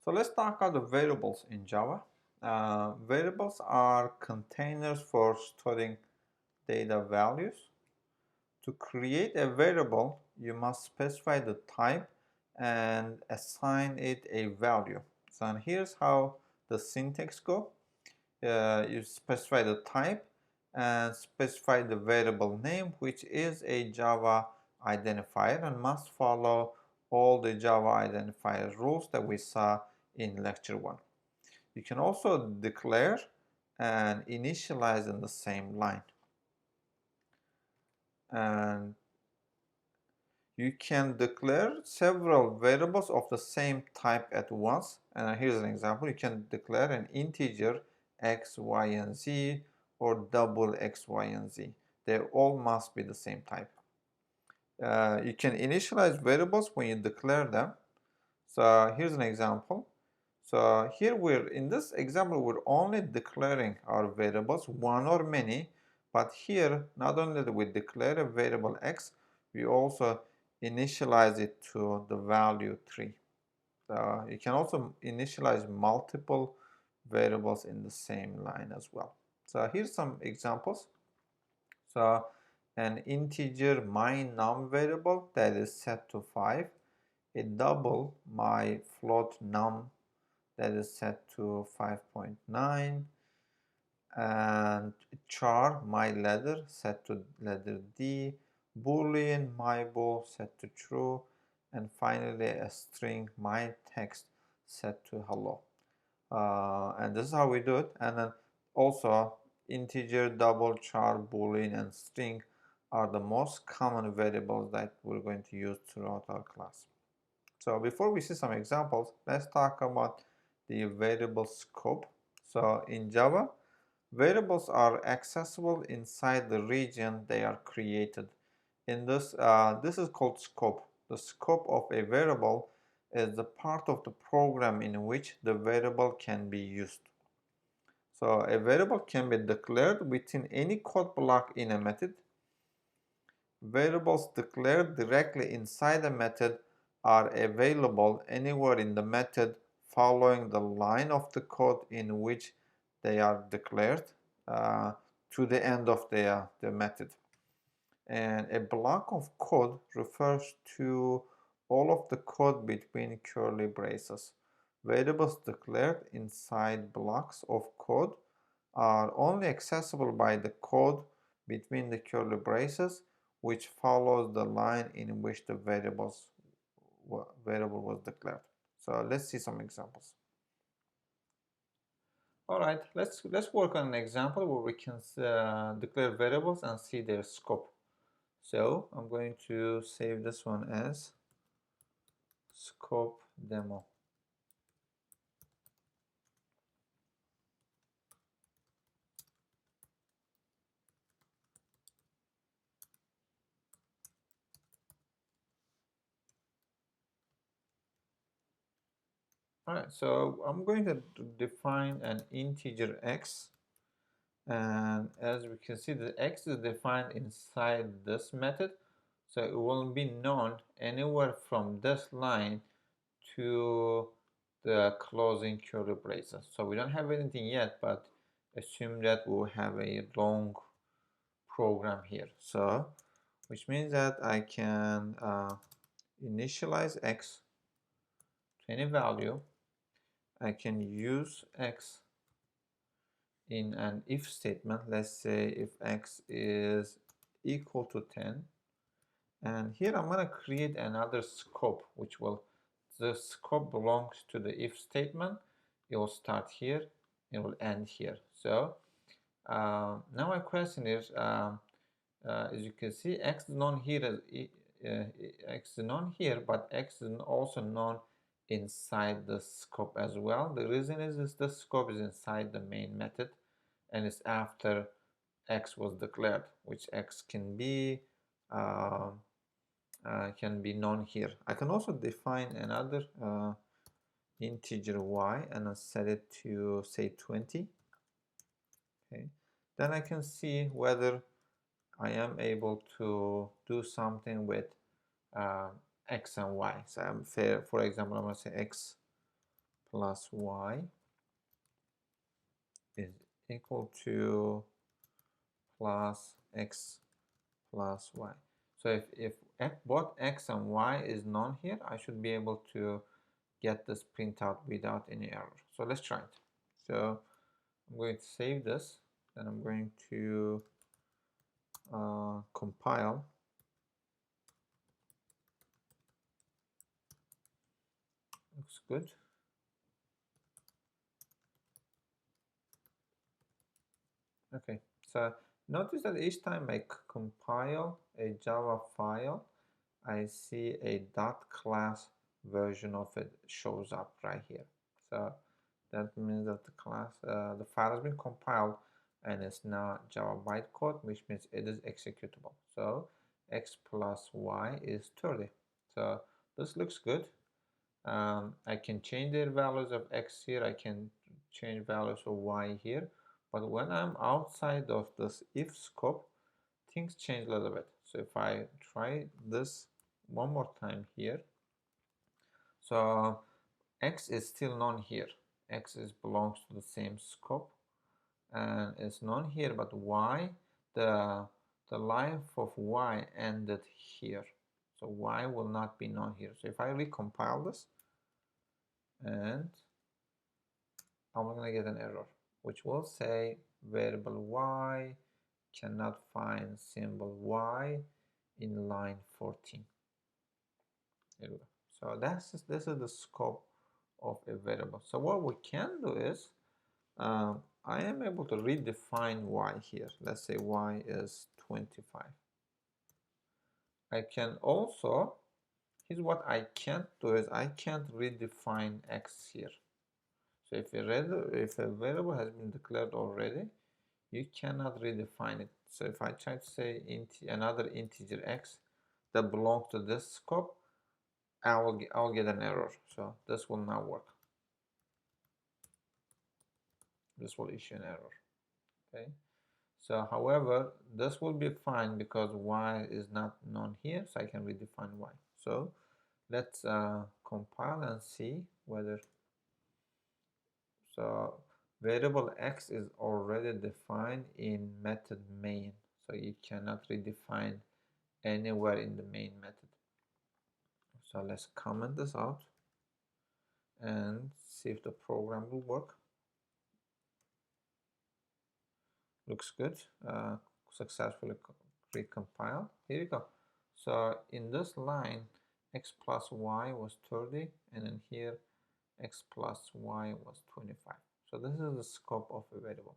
So let's talk about the variables in Java. Variables are containers for storing data values. To create a variable, you must specify the type and assign it a value. So here's how the syntax go. You specify the type and specify the variable name, which is a Java identifier and must follow all the Java identifier rules that we saw in lecture 1. You can also declare and initialize in the same line. And you can declare several variables of the same type at once. And here's an example. You can declare an integer x, y, and z or double x, y, and z. They all must be the same type. You can initialize variables when you declare them. So here's an example. So here in this example, we're only declaring our variables, one or many, but here, not only do we declare a variable x, we also initialize it to the value 3. So you can also initialize multiple variables in the same line as well. So here's some examples. So an integer my num variable that is set to 5, a double my float num that is set to 5.9, and char my letter set to letter D, boolean my bool set to true, and finally a string my text set to hello. And this is how we do it. And then also integer, double, char, boolean, and string are the most common variables that we're going to use throughout our class. So before we see some examples, let's talk about the variable scope. So in Java, variables are accessible inside the region they are created. In this is called scope. The scope of a variable is the part of the program in which the variable can be used. So a variable can be declared within any code block in a method. Variables declared directly inside a method are available anywhere in the method following the line of the code in which they are declared to the end of the method. And a block of code refers to all of the code between curly braces. Variables declared inside blocks of code are only accessible by the code between the curly braces, which follows the line in which the variable was declared. So let's see some examples. All right, let's work on an example where we can declare variables and see their scope. So I'm going to save this one as scope demo. All right, so I'm going to define an integer x, and as we can see, the x is defined inside this method, so it will be known anywhere from this line to the closing curly braces. So we don't have anything yet, but assume that we'll have a long program here. So which means that I can initialize x to any value. I can use x in an if statement. Let's say if x is equal to 10, and here I'm going to create another scope, which will, the scope belongs to the if statement. It will start here, it will end here. So now my question is, as you can see, x is known here as x is known here, but x is also known inside the scope as well. The reason is the scope is inside the main method, and it's after x was declared, which x can be known here. I can also define another integer y and I set it to say 20. Okay, then I can see whether I am able to do something with x and y. So for example, I'm going to say x plus y is equal to plus x plus y. So if both x and y is known here, I should be able to get this printout without any error. So let's try it. So I'm going to save this, then I'm going to compile. Looks good. Okay, so notice that each time I compile a Java file, I see a .class version of it shows up right here. So that means that the file has been compiled and it's now Java bytecode, which means it is executable. So x plus y is 30. So this looks good. I can change the values of x here. I can change values of y here. But when I'm outside of this if scope, things change a little bit. So if I try this one more time here, so x is still known here. X belongs to the same scope and it's known here, but y, the life of y ended here. So y will not be known here. So if I recompile this, and I'm going to get an error, which will say variable y cannot find symbol y in line 14. Here we go. So this is the scope of a variable. So what we can do is, I am able to redefine y here. Let's say y is 25. I can also, here's what I can't do is I can't redefine x here. So if a variable has been declared already, you cannot redefine it. So if I try to say another integer x that belongs to this scope, I'll get an error. So this will not work. This will issue an error. Okay. So however, this will be fine because y is not known here, so I can redefine y. So let's compile and see whether, so variable x is already defined in method main, so you cannot redefine anywhere in the main method. So let's comment this out and see if the program will work. Looks good. Successfully recompiled. Here you go. So in this line, x plus y was 30, and then here x plus y was 25. So this is the scope of a variable.